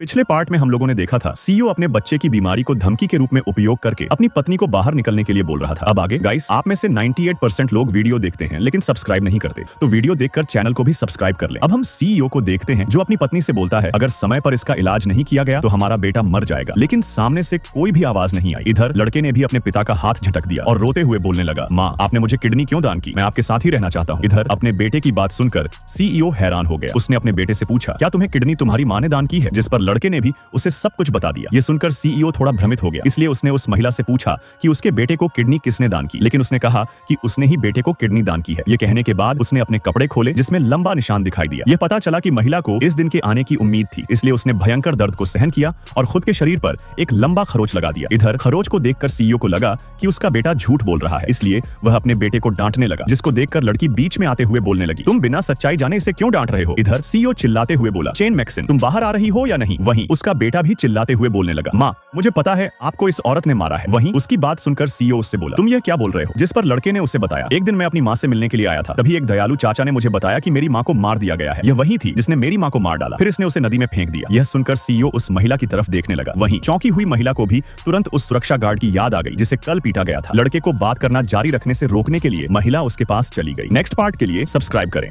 पिछले पार्ट में हम लोगों ने देखा था सीईओ अपने बच्चे की बीमारी को धमकी के रूप में उपयोग करके अपनी पत्नी को बाहर निकलने के लिए बोल रहा था। अब आगे गाइस, आप में से 98% लोग वीडियो देखते हैं लेकिन सब्सक्राइब नहीं करते, तो वीडियो देखकर चैनल को भी सब्सक्राइब कर लें। अब हम सीईओ को देखते हैं जो अपनी पत्नी से बोलता है अगर समय पर इसका इलाज नहीं किया गया तो हमारा बेटा मर जाएगा, लेकिन सामने से कोई भी आवाज नहीं आई। इधर लड़के ने भी अपने पिता का हाथ झटक दिया और रोते हुए बोलने लगा, माँ आपने मुझे किडनी क्यों दान की, मैं आपके साथ ही रहना चाहता हूँ। इधर अपने बेटे की बात सुनकर सीईओ हैरान हो गया। उसने अपने बेटे से पूछा, क्या तुम्हें किडनी तुम्हारी माँ ने दान की है? जिस पर लड़के ने भी उसे सब कुछ बता दिया। ये सुनकर सीईओ थोड़ा भ्रमित हो गया, इसलिए उसने उस महिला से पूछा कि उसके बेटे को किडनी किसने दान की, लेकिन उसने कहा कि उसने ही बेटे को किडनी दान की है। ये कहने के बाद उसने अपने कपड़े खोले जिसमें लंबा निशान दिखाई दिया। यह पता चला कि महिला को इस दिन के आने की उम्मीद थी, इसलिए उसने भयंकर दर्द को सहन किया और खुद के शरीर पर एक लंबा खरोच लगा दिया। इधर खरोच को देखकर सीईओ को लगा कि उसका बेटा झूठ बोल रहा है, इसलिए वह अपने बेटे को डांटने लगा, जिसको देखकर लड़की बीच में आते हुए बोलने लगी, तुम बिना सच्चाई जाने इसे क्यों डांट रहे हो? इधर सीईओ चिल्लाते हुए बोला, चेन मैक्सिन तुम बाहर आ रही हो या नहीं? वहीं उसका बेटा भी चिल्लाते हुए बोलने लगा, माँ मुझे पता है आपको इस औरत ने मारा है। वहीं उसकी बात सुनकर सीईओ उससे बोला, तुम ये क्या बोल रहे हो? जिस पर लड़के ने उसे बताया, एक दिन मैं अपनी माँ से मिलने के लिए आया था, तभी एक दयालु चाचा ने मुझे बताया कि मेरी माँ को मार दिया गया है। यह वही थी जिसने मेरी माँ को मार डाला, फिर इसने उसे नदी में फेंक दिया। यह सुनकर सीईओ उस महिला की तरफ देखने लगा। वहीं चौंकी हुई महिला को भी तुरंत उस सुरक्षा गार्ड की याद आ गई जिसे कल पीटा गया था। लड़के को बात करना जारी रखने से रोकने के लिए महिला उसके पास चली गई। नेक्स्ट पार्ट के लिए सब्सक्राइब करें।